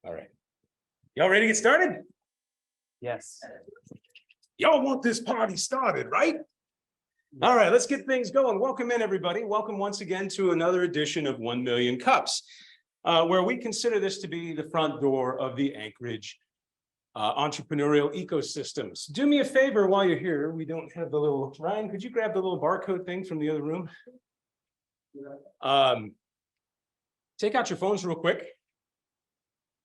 All right. Y'all ready to get started? Yes. Y'all want this party started, right? All right, let's get things going. Welcome in, everybody. Welcome once again to another edition of 1 Million Cups, where we consider this to be the front door of the Anchorage entrepreneurial ecosystems. Do me a favor while you're here. We don't have the little, Ryan, could you grab the little barcode thing from the other room? Take out your phones real quick.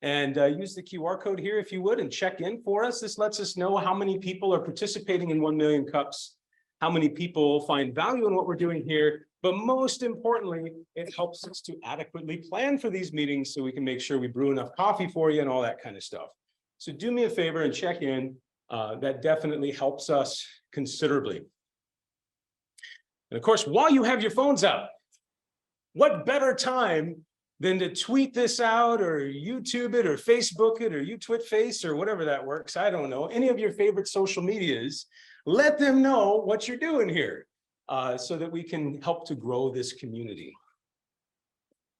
And use the QR code here if you would and check in for us. This lets us know how many people are participating in 1 Million Cups, how many people find value in what we're doing here. But most importantly, it helps us to adequately plan for these meetings so we can make sure we brew enough coffee for you and all that kind of stuff. So do me a favor and check in. That definitely helps us considerably. And of course, while you have your phones out, what better time than to tweet this out or YouTube it or Facebook it or YouTube or whatever that works. I don't know. Any of your favorite social medias, let them know what you're doing here so that we can help to grow this community.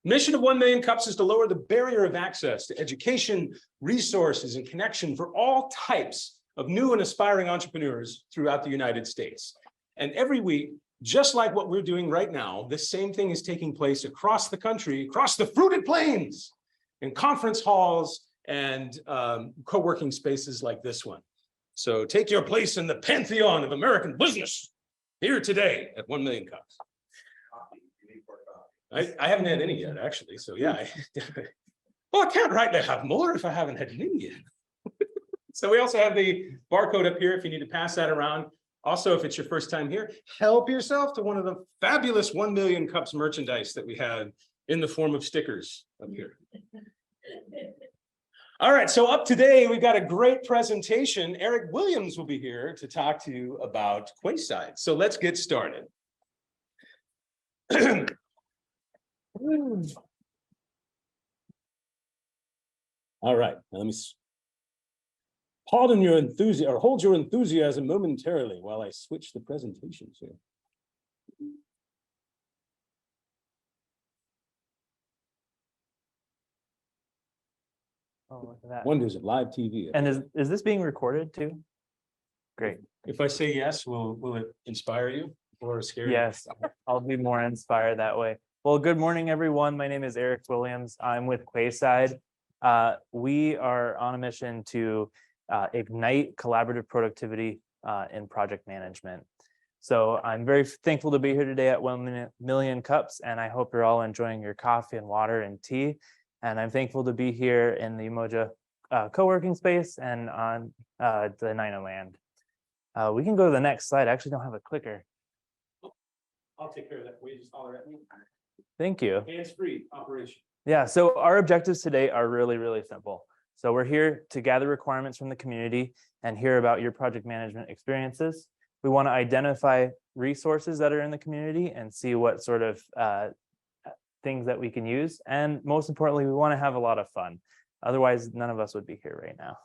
Mission of 1 Million Cups is to lower the barrier of access to education, resources, and connection for all types of new and aspiring entrepreneurs throughout the United States. And every week, just like what we're doing right now, the same thing is taking place across the country, across the fruited plains, in conference halls and co-working spaces like this one. So take your place in the pantheon of American business here today at 1 Million Cups. I haven't had any yet, actually. So yeah, well, I can't rightly have more if I haven't had any yet. So we also have the barcode up here if you need to pass that around. Also, if it's your first time here, help yourself to one of the fabulous 1 Million Cups merchandise that we have in the form of stickers up here. All right, so up today, we've got a great presentation. Eric Williams will be here to talk to you about Quayside. So let's get started. All right, now let me pardon your enthusiasm, or hold your enthusiasm momentarily while I switch the presentations here. Oh, look at that. Wonders of live TV. And is this being recorded too? Great. If I say yes, will it inspire you or scare you? Yes, I'll be more inspired that way. Well, good morning, everyone. My name is Eric Williams. I'm with Quayside. We are on a mission to ignite collaborative productivity in project management. So I'm very thankful to be here today at 1 Million Cups, and I hope you're all enjoying your coffee and water and tea. And I'm thankful to be here in the Umoja co-working space and on the Nina land. We can go to the next slide. I actually don't have a clicker. I'll take care of that. Just holler at me. Thank you. Hands-free operation. Yeah, so our objectives today are really, really simple. So we're here to gather requirements from the community and hear about your project management experiences. We want to identify resources that are in the community and see what sort of things that we can use. And most importantly, we want to have a lot of fun. Otherwise, none of us would be here right now.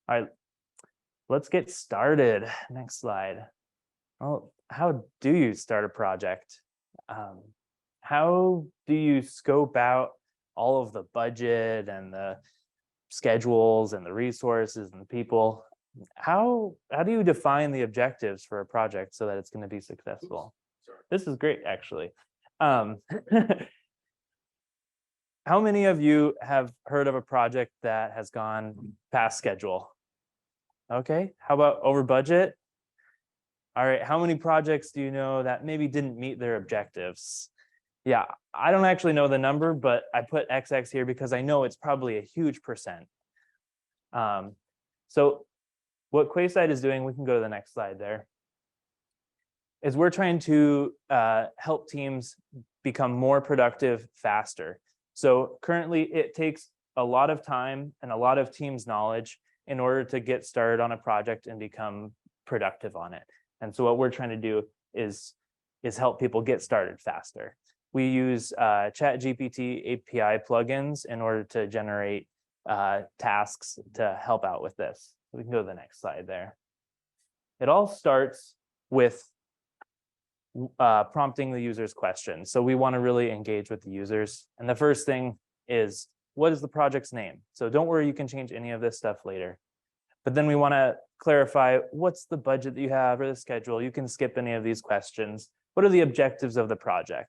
All right, let's get started. Next slide. Well, how do you start a project? How do you scope out all of the budget and the schedules and the resources and the people? How do you define the objectives for a project so that it's going to be successful? This is great, actually. How many of you have heard of a project that has gone past schedule? Okay, how about over budget? All right, how many projects do you know that maybe didn't meet their objectives? Yeah, I don't actually know the number, but I put XX here because I know it's probably a huge percent. So what Quayside is doing, we can go to the next slide there, is we're trying to help teams become more productive faster. So currently it takes a lot of time and a lot of teams' knowledge in order to get started on a project and become productive on it. And so what we're trying to do is help people get started faster. We use ChatGPT API plugins in order to generate tasks to help out with this. We can go to the next slide there. It all starts with prompting the user's questions. So we want to really engage with the users. And the first thing is, what is the project's name? So don't worry, you can change any of this stuff later. But then we want to clarify what's the budget that you have or the schedule. You can skip any of these questions. What are the objectives of the project?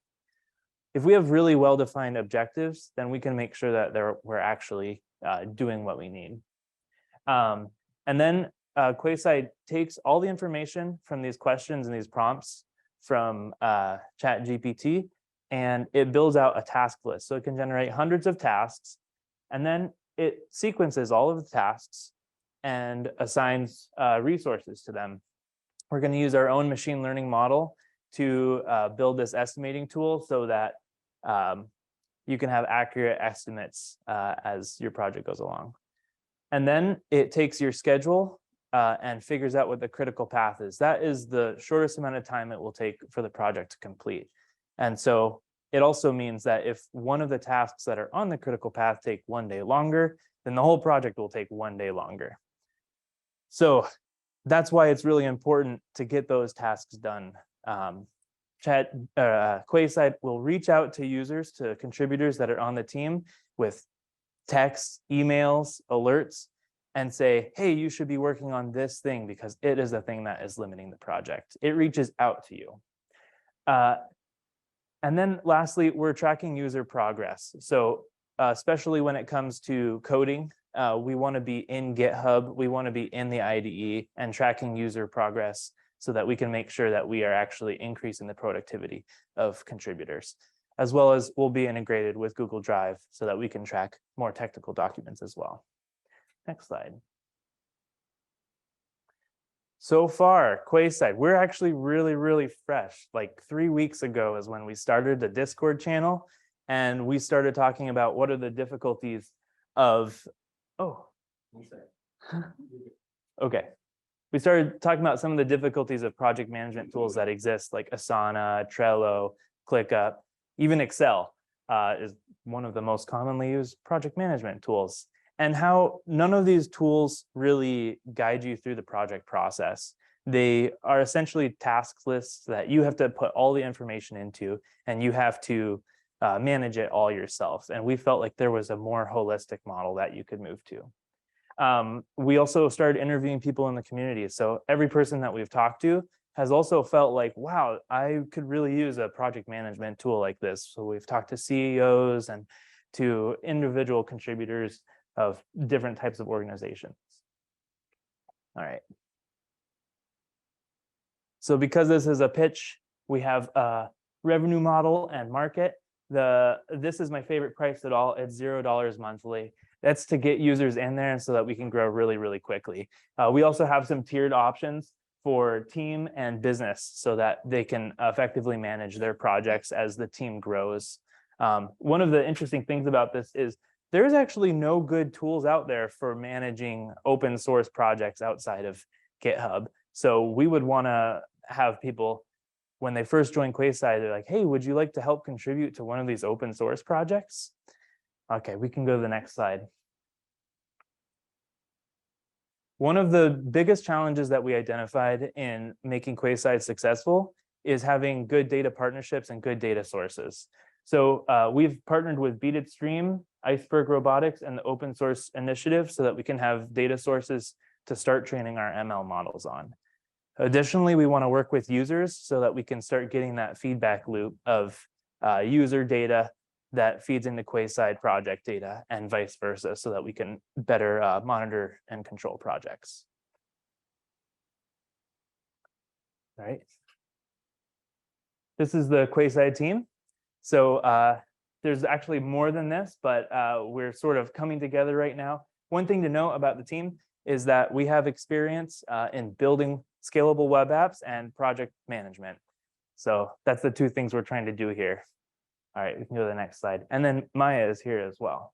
If we have really well-defined objectives, then we can make sure that we're actually doing what we need. And then Quayside takes all the information from these questions and these prompts from ChatGPT, and it builds out a task list. So it can generate hundreds of tasks, and then it sequences all of the tasks and assigns resources to them. We're going to use our own machine learning model to build this estimating tool so that you can have accurate estimates as your project goes along. And then it takes your schedule and figures out what the critical path is. That is the shortest amount of time it will take for the project to complete. And so it also means that if one of the tasks that are on the critical path take 1 day longer, then the whole project will take 1 day longer. So that's why it's really important to get those tasks done. Quayside will reach out to users, to contributors that are on the team with texts, emails, alerts, and say, hey, you should be working on this thing because it is the thing that is limiting the project. It reaches out to you. And then lastly, we're tracking user progress. So especially when it comes to coding, we want to be in GitHub, we want to be in the IDE and tracking user progress so that we can make sure that we are actually increasing the productivity of contributors, as well as we'll be integrated with Google Drive so that we can track more technical documents as well. Next slide. So far, Quayside, we're actually really fresh. Like 3 weeks ago is when we started the Discord channel, and we started talking about what are the difficulties of, okay. We started talking about some of the difficulties of project management tools that exist, like Asana, Trello, ClickUp, even Excel is one of the most commonly used project management tools, and how none of these tools really guide you through the project process. They are essentially task lists that you have to put all the information into, and you have to manage it all yourself. And we felt like there was a more holistic model that you could move to. We also started interviewing people in the community. So every person that we've talked to has also felt like, wow, I could really use a project management tool like this. So we've talked to CEOs and to individual contributors of different types of organizations. All right. So because this is a pitch, we have a revenue model and market. This is my favorite price at all. It's $0 monthly. That's to get users in there and so that we can grow really quickly. We also have some tiered options for team and business so that they can effectively manage their projects as the team grows. One of the interesting things about this is there's actually no good tools out there for managing open source projects outside of GitHub. So we would want to have people, when they first join Quayside, they're like, hey, would you like to help contribute to one of these open source projects? Okay, we can go to the next slide. One of the biggest challenges that we identified in making Quayside successful is having good data partnerships and good data sources. So we've partnered with Beaded Stream, Iceberg Robotics, and the Open Source Initiative so that we can have data sources to start training our ML models on. Additionally, we want to work with users so that we can start getting that feedback loop of user data that feeds into Quayside project data and vice versa so that we can better monitor and control projects. All right. This is the Quayside team. So there's actually more than this, but we're sort of coming together right now. One thing to know about the team is that we have experience in building scalable web apps and project management. So that's the two things we're trying to do here. All right, we can go to the next slide. And then Maya is here as well.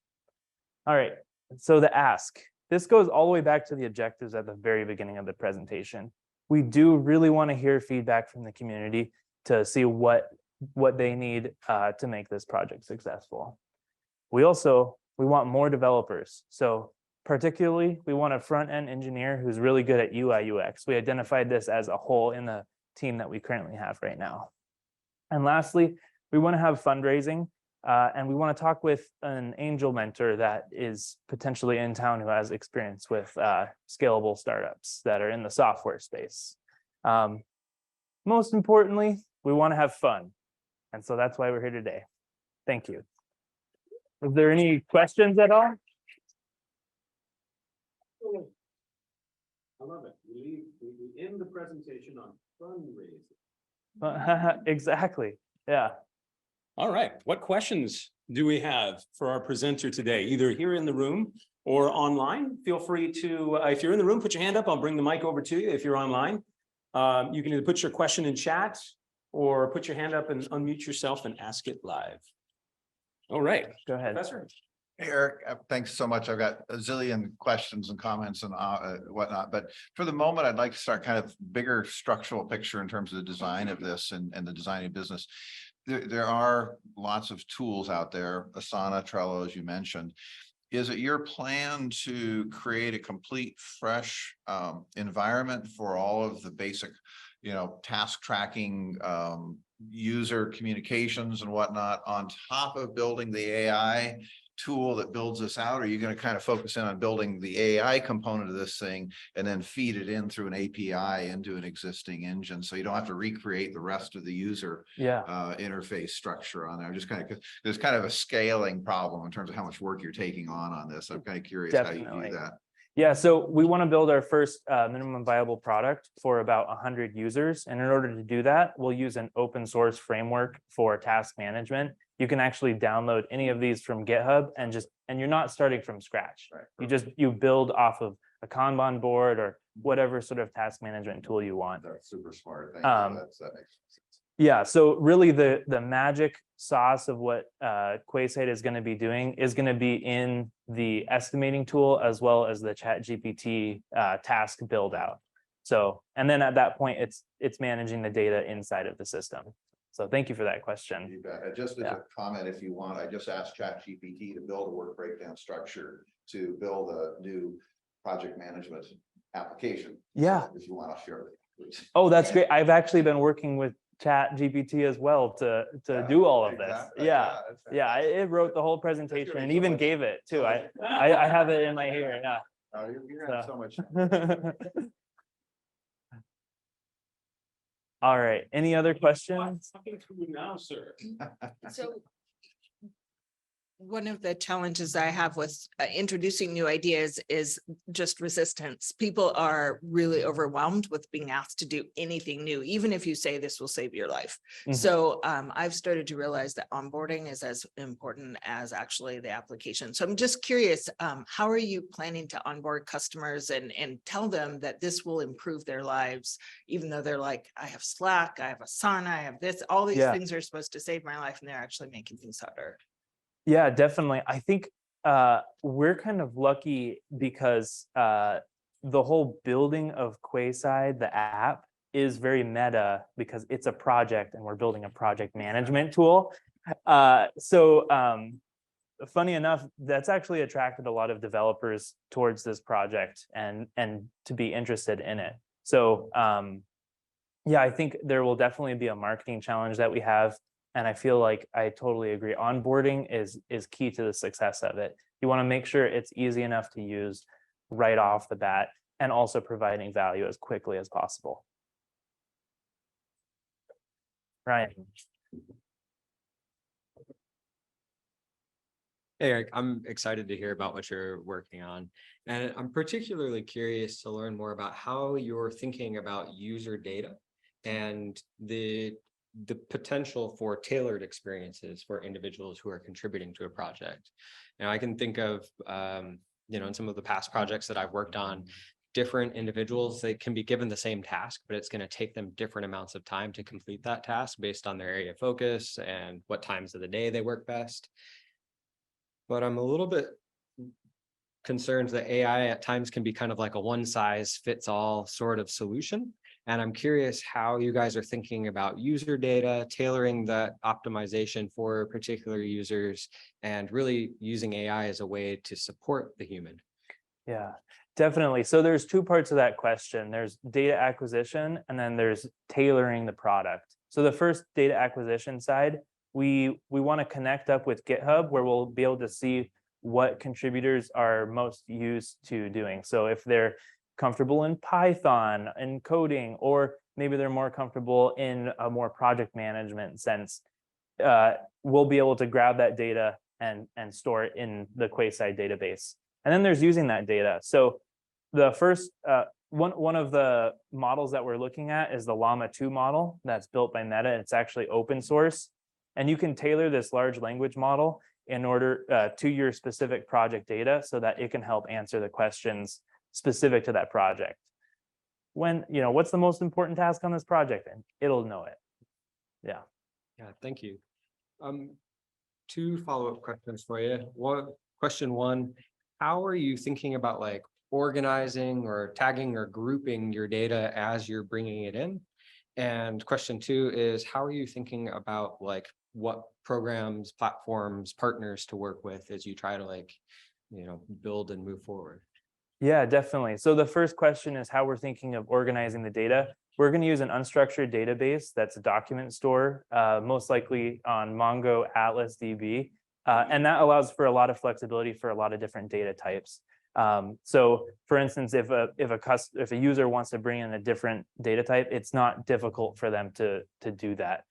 All right, so the ask. This goes all the way back to the objectives at the very beginning of the presentation. We do really want to hear feedback from the community to see what they need to make this project successful. We want more developers. So particularly, we want a front-end engineer who's really good at UI UX. We identified this as a hole in the team that we currently have right now. And lastly, we want to have fundraising And we want to talk with an angel mentor that is potentially in town who has experience with scalable startups that are in the software space. Most importantly, we want to have fun. And so that's why we're here today. Thank you. Is there any questions at all? I love it. We end the presentation on fundraising. Exactly. Yeah. All right. What questions do we have for our presenter today, either here in the room or online? Feel free to, if you're in the room, put your hand up. I'll bring the mic over to you. If you're online, you can either put your question in chat or put your hand up and unmute yourself and ask it live. All right. Go ahead. Professor. Hey, Eric, thanks so much. I've got a zillion questions and comments and whatnot, but for the moment, I'd like to start kind of bigger structural picture in terms of the design of this and the design of business. There are lots of tools out there, Asana, Trello, as you mentioned. Is it your plan to create a complete fresh environment for all of the basic, task tracking, user communications and whatnot on top of building the AI tool that builds this out? Or are you going to kind of focus in on building the AI component of this thing and then feed it in through an API into an existing engine, so you don't have to recreate the rest of the user interface structure on there? Just kind of, there's kind of a scaling problem in terms of how much work you're taking on this. I'm kind of curious how you do that. Yeah, so we want to build our first minimum viable product for about 100 users. And in order to do that, we'll use an open source framework for task management. You can actually download any of these from GitHub and you're not starting from scratch. Right. You build off of a Kanban board or whatever sort of task management tool you want. That's super smart. Thank you. That makes sense. Yeah, so really the magic sauce of what Quayside is going to be doing is going to be in the estimating tool as well as the ChatGPT task build out. So, and then at that point, it's managing the data inside of the system. So thank you for that question. You bet. Just as a comment, if you want, I just asked ChatGPT to build a work breakdown structure to build a new project management application. Yeah. If you want to share it, please. Oh, that's great. I've actually been working with ChatGPT as well to do all of this. Yeah, it wrote the whole presentation and even gave it too. I have it in my ear. Yeah. Oh, you're gonna have so much. All right. Any other questions? Talking to you now, sir. So one of the challenges I have with introducing new ideas is just resistance. People are really overwhelmed with being asked to do anything new, even if you say this will save your life. Mm-hmm. So I've started to realize that onboarding is as important as actually the application. So I'm just curious, how are you planning to onboard customers and tell them that this will improve their lives, even though they're like, I have Slack, I have Asana, I have this, all these things are supposed to save my life, and they're actually making things harder. Yeah, definitely. I think we're kind of lucky because the whole building of Quayside, the app, is very meta because it's a project and we're building a project management tool. Funny enough, that's actually attracted a lot of developers towards this project and to be interested in it. So yeah, I think there will definitely be a marketing challenge that we have. And I feel like I totally agree. Onboarding is key to the success of it. You want to make sure it's easy enough to use right off the bat and also providing value as quickly as possible. Ryan. Hey, Eric, I'm excited to hear about what you're working on. And I'm particularly curious to learn more about how you're thinking about user data and the potential for tailored experiences for individuals who are contributing to a project. Now, I can think of, in some of the past projects that I've worked on, different individuals, they can be given the same task, but it's going to take them different amounts of time to complete that task based on their area of focus and what times of the day they work best. But I'm a little bit concerned that AI at times can be kind of like a one-size-fits-all sort of solution. And I'm curious how you guys are thinking about user data, tailoring that optimization for particular users, and really using AI as a way to support the human. Yeah, definitely. So there's two parts of that question. There's data acquisition, and then there's tailoring the product. So the first data acquisition side, we want to connect up with GitHub where we'll be able to see what contributors are most used to doing. So if they're comfortable in Python and coding, or maybe they're more comfortable in a more project management sense, we'll be able to grab that data and store it in the Quayside database. And then there's using that data. So the first one of the models that we're looking at is the Llama 2 model that's built by Meta. It's actually open source, and you can tailor this large language model in order to your specific project data so that it can help answer the questions specific to that project. When, what's the most important task on this project? And it'll know it. Yeah. Yeah, thank you. Two follow-up questions for you. Question one, how are you thinking about like organizing or tagging or grouping your data as you're bringing it in? And question two is, how are you thinking about like what programs, platforms, partners to work with as you try to like, build and move forward? Yeah, definitely. So the first question is how we're thinking of organizing the data. We're going to use an unstructured database that's a document store, most likely on Mongo Atlas DB. And that allows for a lot of flexibility for a lot of different data types. So for instance, if a user wants to bring in a different data type, it's not difficult for them to do that.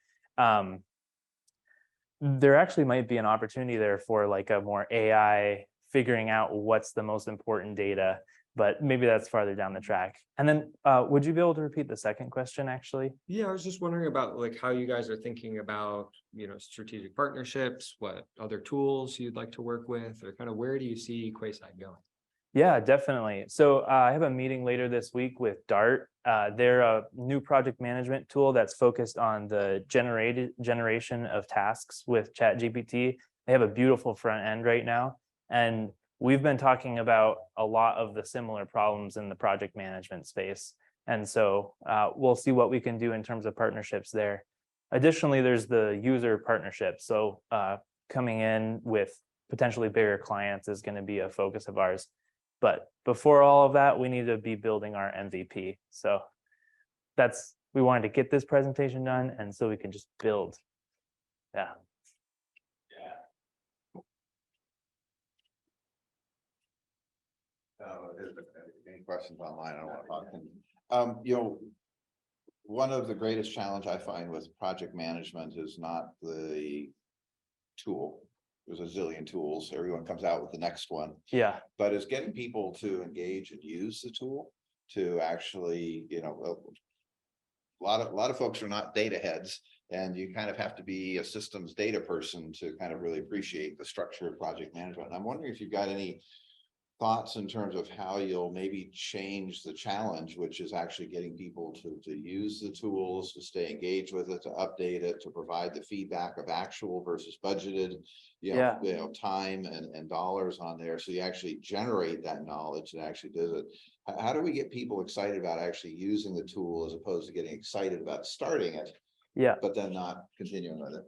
There actually might be an opportunity there for like a more AI figuring out what's the most important data, but maybe that's farther down the track. And then would you be able to repeat the second question actually? Yeah, I was just wondering about like how you guys are thinking about, strategic partnerships, what other tools you'd like to work with, or kind of where do you see Quayside going? Yeah, definitely. So I have a meeting later this week with Dart. They're a new project management tool that's focused on the generation of tasks with ChatGPT. They have a beautiful front end right now. And we've been talking about a lot of the similar problems in the project management space. And so we'll see what we can do in terms of partnerships there. Additionally, there's the user partnership. So coming in with potentially bigger clients is going to be a focus of ours. But before all of that, we need to be building our MVP. So we wanted to get this presentation done, and so we can just build. Yeah. Any questions online? I don't want to talk. One of the greatest challenge I find with project management is not the tool. There's a zillion tools. Everyone comes out with the next one. Yeah. But it's getting people to engage and use the tool to actually, a lot of folks are not data heads, and you kind of have to be a systems data person to kind of really appreciate the structure of project management. And I'm wondering if you've got any thoughts in terms of how you'll maybe change the challenge, which is actually getting people to use the tools, to stay engaged with it, to update it, to provide the feedback of actual versus budgeted, time and dollars on there. So you actually generate that knowledge that actually does it. How do we get people excited about actually using the tool as opposed to getting excited about starting it, but then not continuing with it?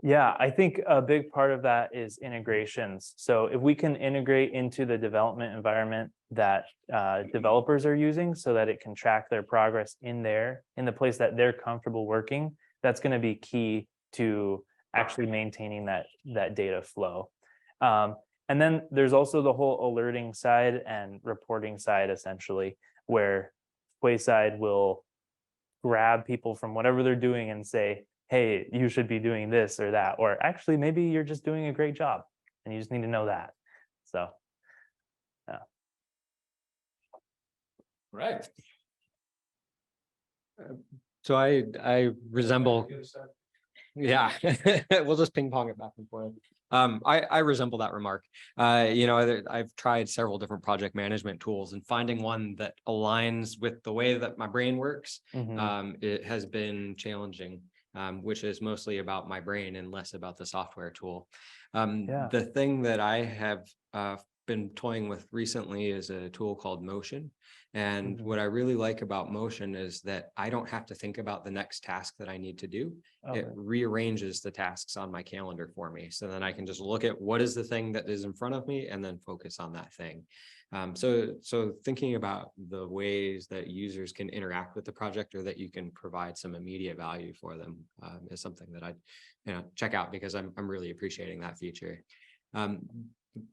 Yeah, I think a big part of that is integrations. So if we can integrate into the development environment that developers are using so that it can track their progress in the place that they're comfortable working, that's going to be key to actually maintaining that data flow. And then there's also the whole alerting side and reporting side, essentially, where Quayside will grab people from whatever they're doing and say, hey, you should be doing this or that, or actually maybe you're just doing a great job and you just need to know that. So yeah. Right. So I resemble, yeah, we'll just ping pong it back and forth. I resemble that remark. I've tried several different project management tools, and finding one that aligns with the way that my brain works, it has been challenging. Which is mostly about my brain and less about the software tool. The thing that I have been toying with recently is a tool called Motion. And Mhm. what I really like about Motion is that I don't have to think about the next task that I need to do. Oh, It rearranges the tasks on my calendar for me. So then I can just look at what is the thing that is in front of me and then focus on that thing. So thinking about the ways that users can interact with the project or that you can provide some immediate value for them is something that I'd check out because I'm really appreciating that feature. A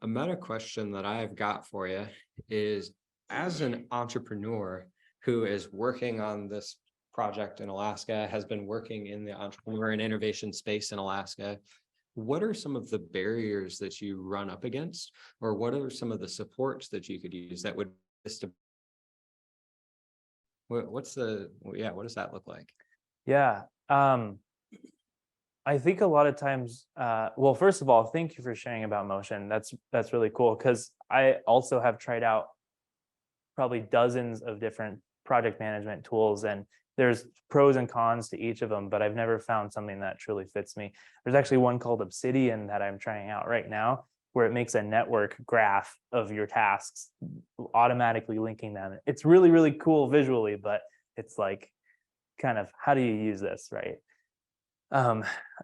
meta question that I've got for you is, as an entrepreneur who is working on this project in Alaska, has been working in the entrepreneur and innovation space in Alaska, what are some of the barriers that you run up against, or what are some of the supports that you could use that would what does that look like? Yeah. I think a lot of times, well, first of all, thank you for sharing about Motion. That's really cool because I also have tried out probably dozens of different project management tools, and there's pros and cons to each of them, but I've never found something that truly fits me. There's actually one called Obsidian that I'm trying out right now, where it makes a network graph of your tasks, automatically linking them. It's really, really cool visually, but it's like, kind of, how do you use this, right?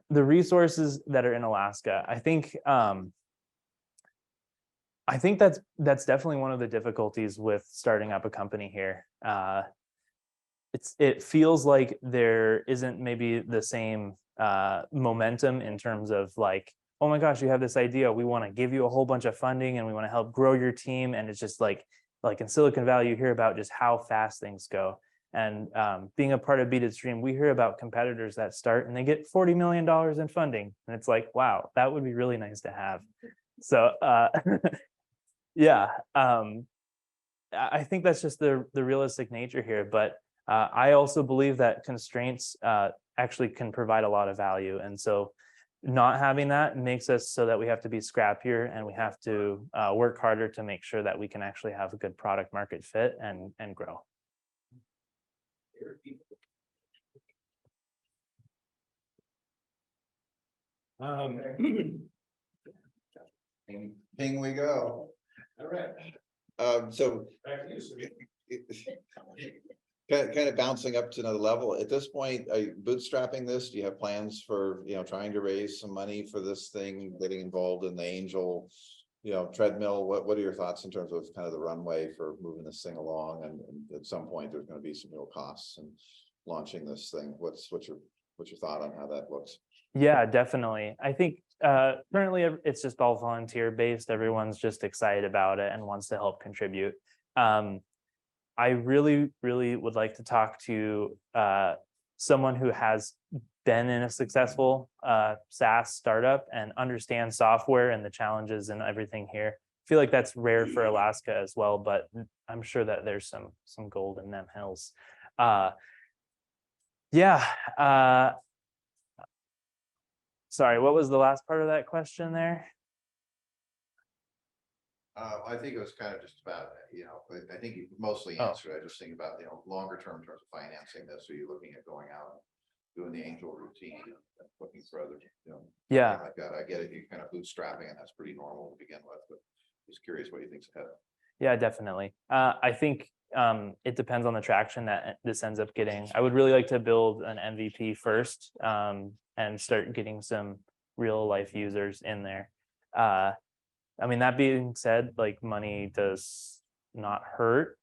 The resources that are in Alaska, I think that's definitely one of the difficulties with starting up a company here. It feels like there isn't maybe the same momentum in terms of like, oh my gosh, you have this idea, we want to give you a whole bunch of funding and we want to help grow your team. And it's just like in Silicon Valley, you hear about just how fast things go. And being a part of Beat It Stream, we hear about competitors that start and they get $40 million in funding. And it's like, wow, that would be really nice to have. So yeah, I think that's just the realistic nature here. But I also believe that constraints actually can provide a lot of value. And so not having that makes us so that we have to be scrappier and we have to work harder to make sure that we can actually have a good product market fit and grow. Ping we go. All right. So Back to you, sir. kind of bouncing up to another level. At this point, are you bootstrapping this? Do you have plans for, trying to raise some money for this thing, getting involved in the angel, treadmill? What are your thoughts in terms of kind of the runway for moving this thing along? And at some point, there's going to be some real costs in launching this thing. What's your thought on how that looks? Yeah, definitely. I think currently it's just all volunteer based. Everyone's just excited about it and wants to help contribute. I really, really would like to talk to someone who has been in a successful SaaS startup and understands software and the challenges and everything here. I feel like that's rare for Alaska as well, but I'm sure that there's some gold in them hills. Yeah. Sorry, what was the last part of that question there? I think it was kind of just about, I think you mostly answered. I just think about, longer term in terms of financing this. Are you looking at going out, doing the angel routine, looking for other, Yeah, like that? I get it. You're kind of bootstrapping, and that's pretty normal to begin with. But just curious what you think's ahead. yeah, definitely. I think it depends on the traction that this ends up getting. I would really like to build an MVP first and start getting some real life users in there. I mean, that being said, like money does not hurt,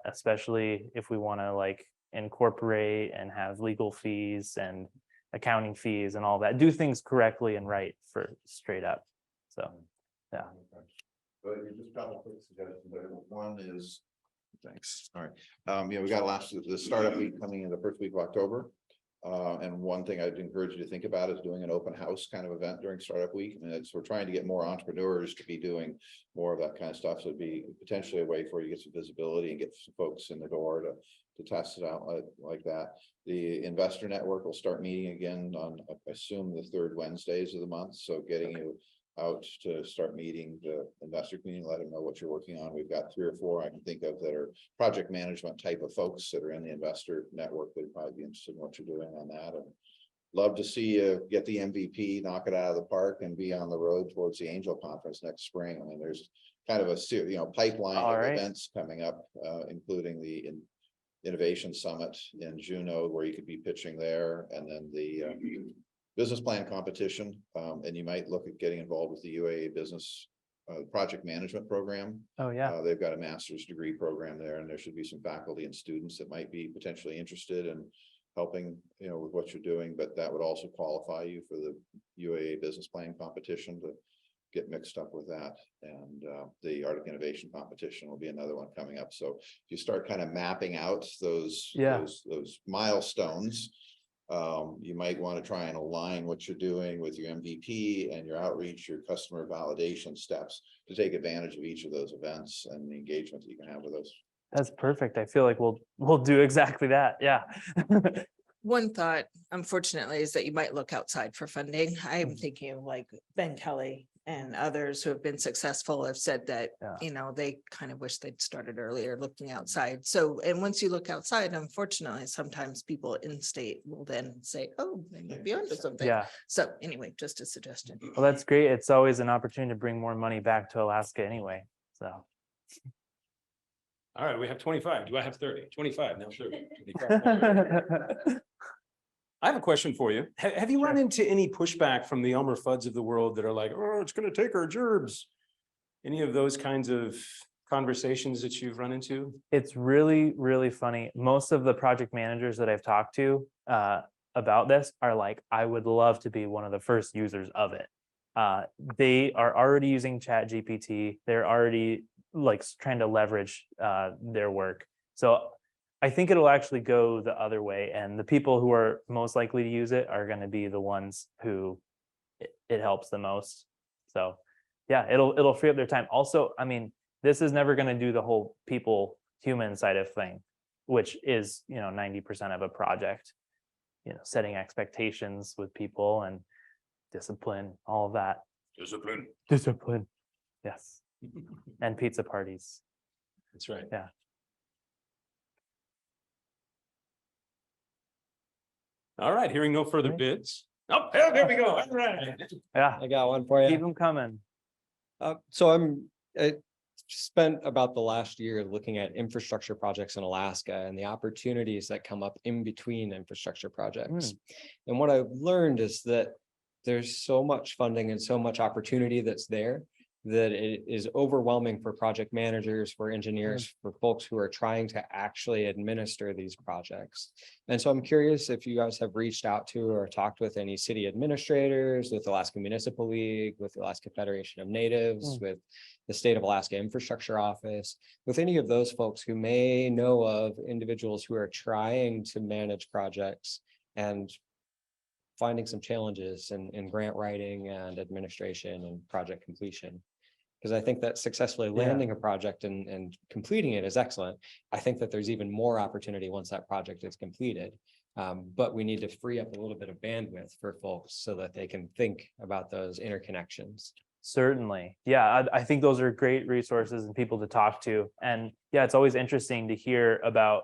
especially if we want to like incorporate and have legal fees and accounting fees and all that. Do things correctly and right for straight up. So, yeah. But you just got a quick suggestion. One is, thanks. All right. We got the startup week coming in the first week of October. And one thing I'd encourage you to think about is doing an open house kind of event during startup week. I mean, we're trying to get more entrepreneurs to be doing more of that kind of stuff. So it'd be potentially a way for you to get some visibility and get some folks in the door to test it out like that. The investor network will start meeting again on, I assume, the third Wednesdays of the month. So getting you out to start meeting the investor community, let them know what you're working on. We've got 3 or 4 I can think of that are project management type of folks that are in the investor network. They'd probably be interested in what you're doing on that. And love to see you get the MVP, knock it out of the park, and be on the road towards the Angel Conference next spring. I mean, there's kind of a pipeline All of right. events coming up, including the Innovation Summit in Juneau, where you could be pitching there, and then the business plan competition. And you might look at getting involved with the UAA business project management program. Oh, yeah. They've got a master's degree program there, and there should be some faculty and students that might be potentially interested in helping, with what you're doing, but that would also qualify you for the UAA business plan competition to get mixed up with that. And the Arctic Innovation competition will be another one coming up. So if you start kind of mapping out those milestones, you might want to try and align what you're doing with your MVP and your outreach, your customer validation steps to take advantage of each of those events and the engagement that you can have with those. That's perfect. I feel like we'll do exactly that. Yeah. One thought, unfortunately, is that you might look outside for funding. I am thinking of like Ben Kelly and others who have been successful have said that, they kind of wish they'd started earlier looking outside. So, and once you look outside, unfortunately, sometimes people in state will then say, oh, they might be onto something. Yeah. So anyway, just a suggestion. Well, that's great. It's always an opportunity to bring more money back to Alaska anyway. So. All right, we have 25. Do I have 30? 25, now 30. 25. I have a question for you. Have you run into any pushback from the Elmer Fuds of the world that are like, oh, it's going to take our gerbs? Any of those kinds of conversations that you've run into? It's really, really funny. Most of the project managers that I've talked to about this are like, I would love to be one of the first users of it. They are already using ChatGPT. They're already like trying to leverage their work. So I think it'll actually go the other way, and the people who are most likely to use it are going to be the ones who it helps the most. So yeah, it'll free up their time. Also, I mean, this is never going to do the whole human side of thing, which is 90% of a project. Setting expectations with people and discipline, all of that. Discipline. Yes. And pizza parties. That's right. Yeah. All right, hearing no further bids. Oh, there we go. All right. Yeah. I got one for you. Keep them coming. So I spent about the last year looking at infrastructure projects in Alaska and the opportunities that come up in between infrastructure projects. And what I've learned is that there's so much funding and so much opportunity that's there that it is overwhelming for project managers, for engineers, for folks who are trying to actually administer these projects. And so I'm curious if you guys have reached out to or talked with any city administrators, with Alaska Municipal League, with the Alaska Federation of Natives, with the State of Alaska Infrastructure Office, with any of those folks who may know of individuals who are trying to manage projects and finding some challenges in grant writing and administration and project completion. Because I think that successfully landing a project and completing it is excellent. I think that there's even more opportunity once that project is completed. But we need to free up a little bit of bandwidth for folks so that they can think about those interconnections. Certainly. Yeah, I think those are great resources and people to talk to. And yeah, it's always interesting to hear about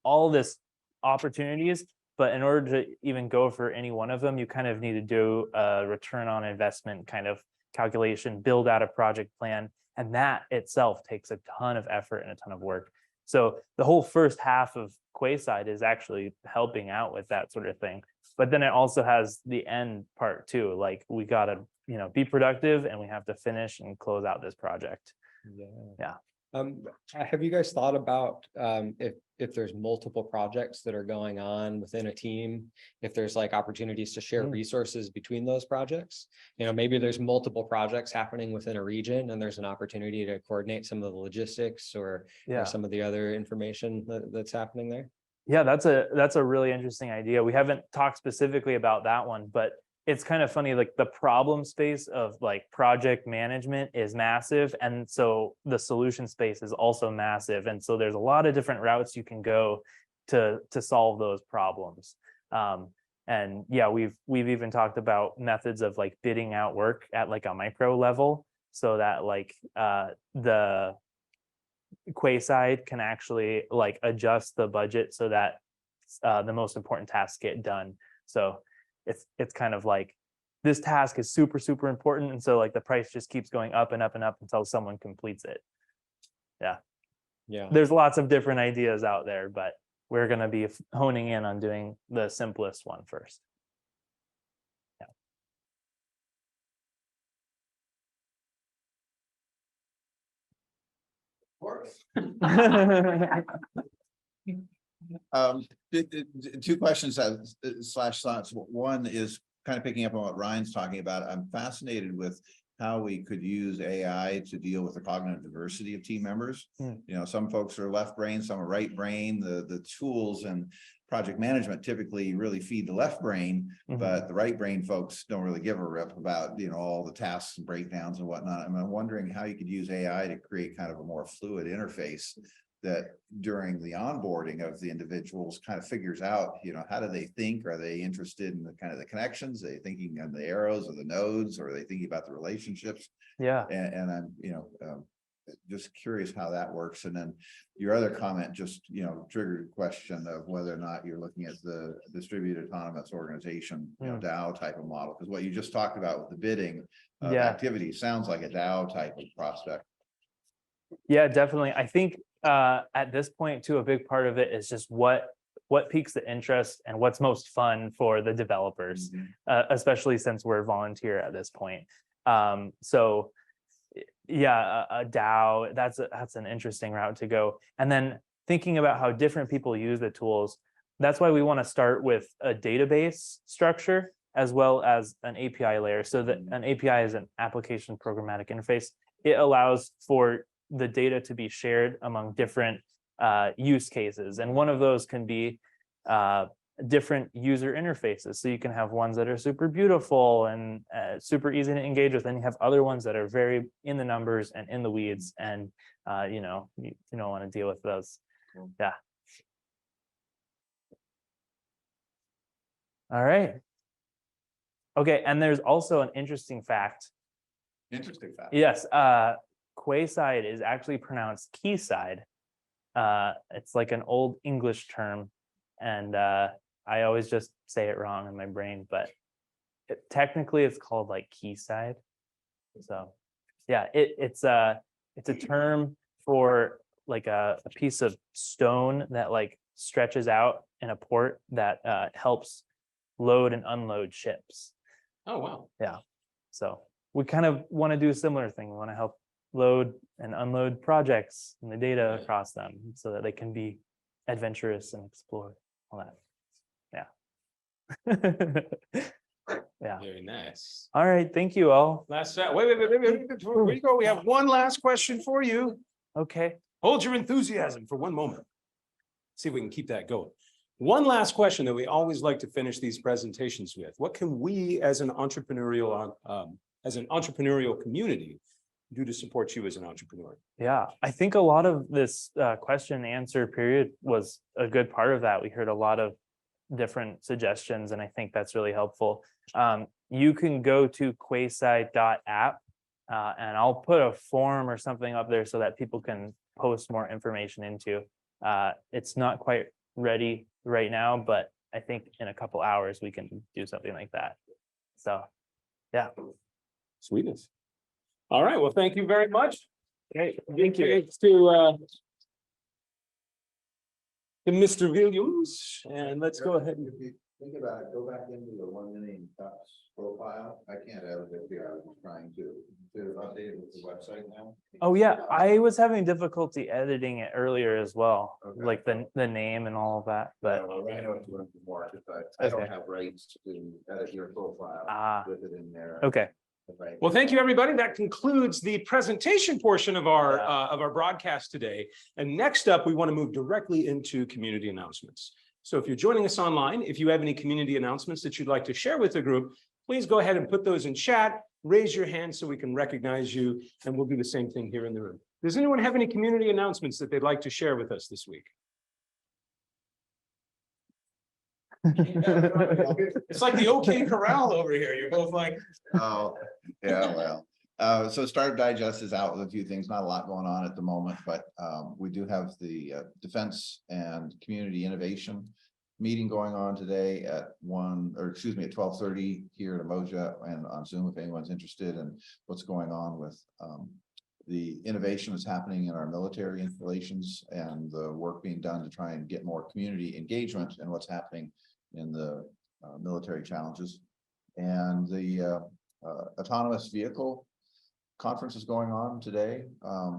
all this opportunities. But in order to even go for any one of them, you kind of need to do a return on investment kind of calculation, build out a project plan. And that itself takes a ton of effort and a ton of work. So the whole first half of Quayside is actually helping out with that sort of thing. But then it also has the end part too. Like we got to, be productive and we have to finish and close out this project. Yeah. Have you guys thought about if there's multiple projects that are going on within a team, if there's like opportunities to share resources between those projects? Maybe there's multiple projects happening within a region and there's an opportunity to coordinate some of the logistics or some of the other information that's happening there. Yeah, that's a really interesting idea. We haven't talked specifically about that one, but it's kind of funny, like the problem space of like project management is massive. And so the solution space is also massive. And so there's a lot of different routes you can go to solve those problems. And yeah, we've even talked about methods of like bidding out work at like a micro level so that like the Quayside can actually like adjust the budget so that the most important tasks get done. So it's kind of like this task is super, super important. And so like the price just keeps going up and up and up until someone completes it. Yeah. There's lots of different ideas out there, but we're going to be honing in on doing the simplest one first. Yeah. Two questions slash thoughts. One is kind of picking up on what Ryan's talking about. I'm fascinated with how we could use AI to deal with the cognitive diversity of team members. Hmm. You know, some folks are left brain, some are right brain. The tools and project management typically really feed the left brain, but the right brain folks don't really give a rip about, you know, all the tasks and breakdowns and whatnot. I'm wondering how you could use AI to create kind of a more fluid interface that during the onboarding of the individuals kind of figures out, you know, how do they think? Are they interested in the kind of the connections? Are they thinking on the arrows or the nodes, or are they thinking about the relationships? Yeah. And I'm, you know, just curious how that works. And then your other comment just, you know, triggered a question of whether or not you're looking at the distributed autonomous organization, you know, DAO type of model, because what you just talked about with the bidding of activity sounds like a DAO type of prospect. Yeah, definitely. I think at this point too, a big part of it is just what piques the interest and what's most fun for the developers, especially since we're volunteer at this point. So yeah, a DAO, that's an interesting route to go. And then thinking about how different people use the tools, that's why we want to start with a database structure as well as an API layer. So that an API is an application programmatic interface. It allows for the data to be shared among different use cases. And one of those can be different user interfaces. So you can have ones that are super beautiful and super easy to engage with. And you have other ones that are very in the numbers and in the weeds. And, you know, you don't want to deal with those. Yeah. All right. Okay. And there's also an interesting fact. Interesting fact. Yes. Quayside is actually pronounced Quayside. It's like an old English term, and I always just say it wrong in my brain, but technically it's called like Quayside. So yeah, it's a term for like a piece of stone that like stretches out in a port that helps load and unload ships. Oh, wow. Yeah. So we kind of want to do a similar thing. We want to help load and unload projects and the data across them so that they can be adventurous and explore all that. Yeah. Yeah. Very nice. All right. Thank you all. Last, wait, before you go, we have one last question for you. Okay. Hold your enthusiasm for one moment. See if we can keep that going. One last question that we always like to finish these presentations with. What can we as an entrepreneurial community do to support you as an entrepreneur? Yeah, I think a lot of this question and answer period was a good part of that. We heard a lot of different suggestions, and I think that's really helpful. You can go to quayside.app, and I'll put a form or something up there so that people can post more information into. It's not quite ready right now, but I think in a couple hours we can do something like that. So, yeah. Sweetness. All right. Well, thank you very much. Great. Thank you to Mr. Williams, and let's go ahead and If you think about it, go back into the 1MCups profile. I can't edit it here. I was trying to update it with the website now. Oh yeah, I was having difficulty editing it earlier as well, Okay. like the name and all of that. But I know it's one of the more, I don't have rights to edit your profile with it in there. Okay. Right. well, thank you, everybody. That concludes the presentation portion of our broadcast today. And next up, we want to move directly into community announcements. So if you're joining us online, if you have any community announcements that you'd like to share with the group, please go ahead and put those in chat. Raise your hand so we can recognize you, and we'll do the same thing here in the room. Does anyone have any community announcements that they'd like to share with us this week? It's like the OK Corral over here. You're both like, Oh, yeah, well, so Startup Digest is out with a few things, not a lot going on at the moment, but we do have the Defense and Community Innovation meeting going on today at 12:30 here at Emoja and on Zoom if anyone's interested in what's going on with the innovation that's happening in our military installations and the work being done to try and get more community engagement and what's happening in the military challenges. And the autonomous vehicle conference is going on today,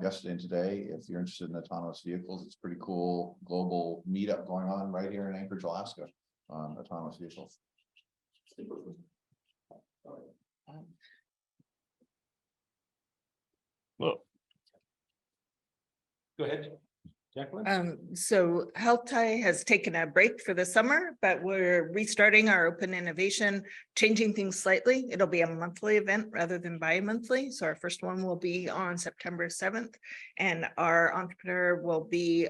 yesterday and today. If you're interested in autonomous vehicles, it's pretty cool global meetup going on right here in Anchorage, Alaska on autonomous vehicles. Whoa. Go ahead, Jacqueline. So Health Tie has taken a break for the summer, but we're restarting our open innovation, changing things slightly. It'll be a monthly event rather than bi-monthly. So our first one will be on September 7th. And our entrepreneur will be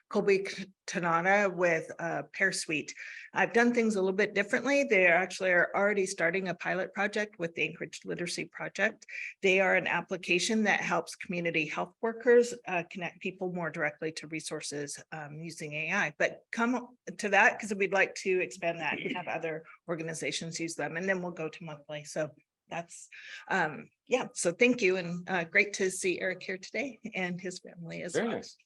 Colby Tanada with Pear Suite. I've done things a little bit differently. They actually are already starting a pilot project with the Anchorage Literacy Project. They are an application that helps community health workers connect people more directly to resources using AI. But come to that because we'd like to expand that and have other organizations use them, and then we'll go to monthly. So that's yeah. So thank you, and great to see Eric here today and his family as Very well. nice.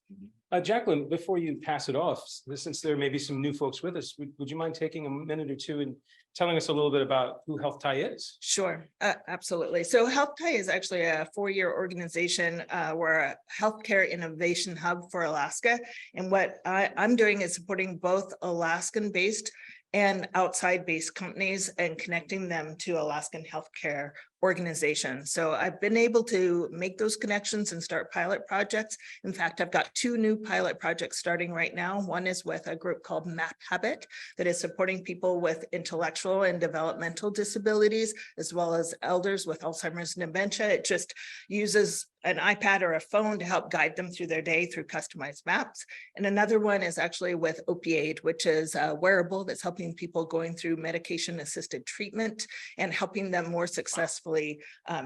Jacqueline, before you pass it off, since there may be some new folks with us, would you mind taking a minute or two and telling us a little bit about who Health Tie is? Sure, absolutely. So Health Tie is actually a 4-year organization. We're a healthcare innovation hub for Alaska. And what I'm doing is supporting both Alaskan-based and outside-based companies and connecting them to Alaskan healthcare organizations. So I've been able to make those connections and start pilot projects. In fact, I've got 2 new pilot projects starting right now. One is with a group called Map Habit that is supporting people with intellectual and developmental disabilities, as well as elders with Alzheimer's and dementia. It just uses an iPad or a phone to help guide them through their day through customized maps. And another one is actually with Opiate, which is a wearable that's helping people going through medication-assisted treatment and helping them more successfully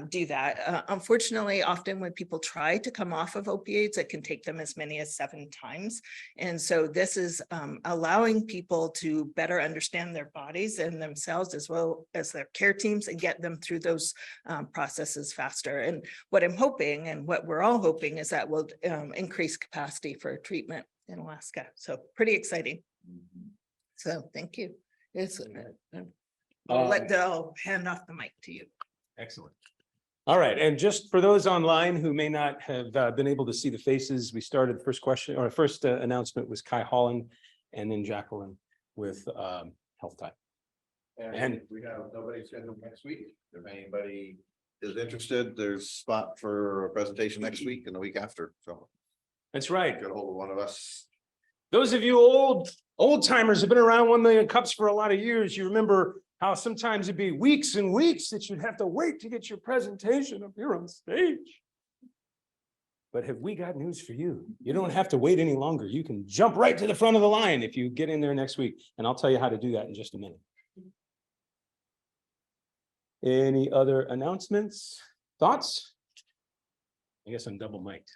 do that. Unfortunately, often when people try to come off of opiates, it can take them as many as 7 times. And so this is allowing people to better understand their bodies and themselves as well as their care teams and get them through those processes faster. And what I'm hoping and what we're all hoping is that will increase capacity for treatment in Alaska. So pretty exciting. So thank you. I'll hand off the mic to you. Excellent. All right. And just for those online who may not have been able to see the faces, we started the first question or first announcement was Kai Holland and then Jacqueline with Health Tie. And we have nobody scheduled next week. If anybody is interested, there's spot for a presentation next week and the week after. So That's right. get a hold of one of us. Those of you old timers have been around 1 Million Cups for a lot of years. You remember how sometimes it'd be weeks and weeks that you'd have to wait to get your presentation up here on stage. But have we got news for you? You don't have to wait any longer. You can jump right to the front of the line if you get in there next week. And I'll tell you how to do that in just a minute. Any other announcements, thoughts? I guess I'm double mic'd.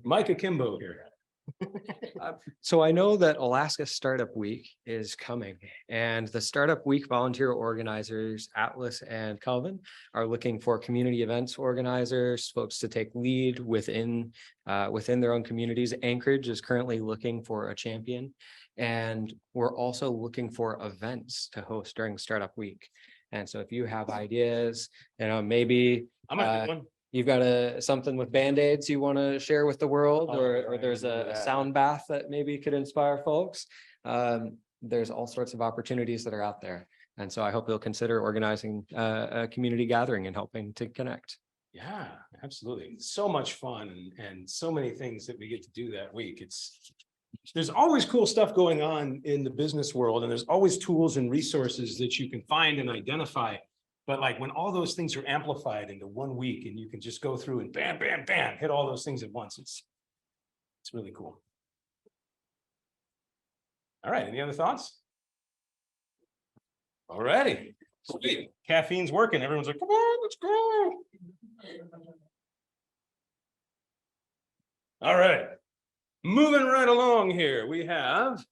Mike Akimbo here. So I know that Alaska Startup Week is coming, and the Startup Week volunteer organizers, Atlas and Calvin, are looking for community events organizers, folks to take lead within their own communities. Anchorage is currently looking for a champion, and we're also looking for events to host during Startup Week. And so if you have ideas, maybe I'm gonna do one. you've got something with Band-Aids you want to share with the world, or there's a sound bath that maybe could inspire folks. There's all sorts of opportunities that are out there. And so I hope you'll consider organizing a community gathering and helping to connect. Yeah, absolutely. So much fun and so many things that we get to do that week. There's always cool stuff going on in the business world, and there's always tools and resources that you can find and identify. But like when all those things are amplified into 1 week and you can just go through and bam, bam, bam, hit all those things at once. It's really cool. All right. Any other thoughts? All righty. Sweet. Caffeine's working. Everyone's like, come on, let's go. All right. Moving right along here, we have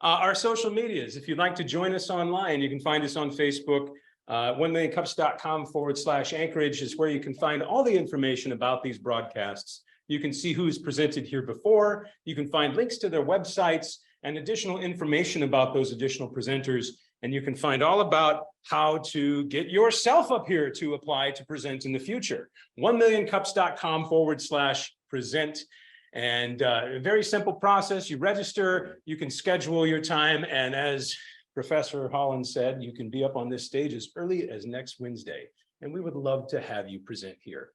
Our social medias, if you'd like to join us online, you can find us on Facebook. 1MCups.com/Anchorage is where you can find all the information about these broadcasts. You can see who's presented here before. You can find links to their websites and additional information about those additional presenters. And you can find all about how to get yourself up here to apply to present in the future. 1MCups.com/present. And a very simple process. You register, you can schedule your time. And as Professor Holland said, you can be up on this stage as early as next Wednesday. And we would love to have you present here.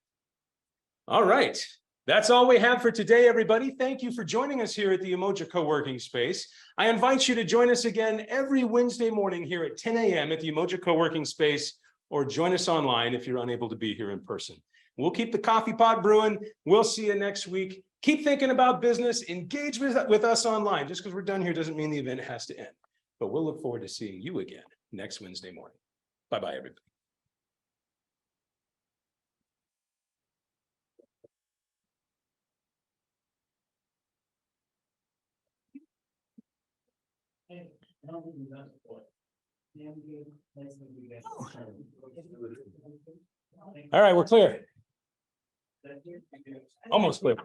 All right. That's all we have for today, everybody. Thank you for joining us here at the Umoja Co-working Space. I invite you to join us again every Wednesday morning here at 10 a.m. at the Umoja Co-working Space, or join us online if you're unable to be here in person. We'll keep the coffee pot brewing. We'll see you next week. Keep thinking about business. Engage with us online. Just because we're done here doesn't mean the event has to end. But we'll look forward to seeing you again next Wednesday morning. Bye-bye, everybody. All right, we're clear. Almost clear.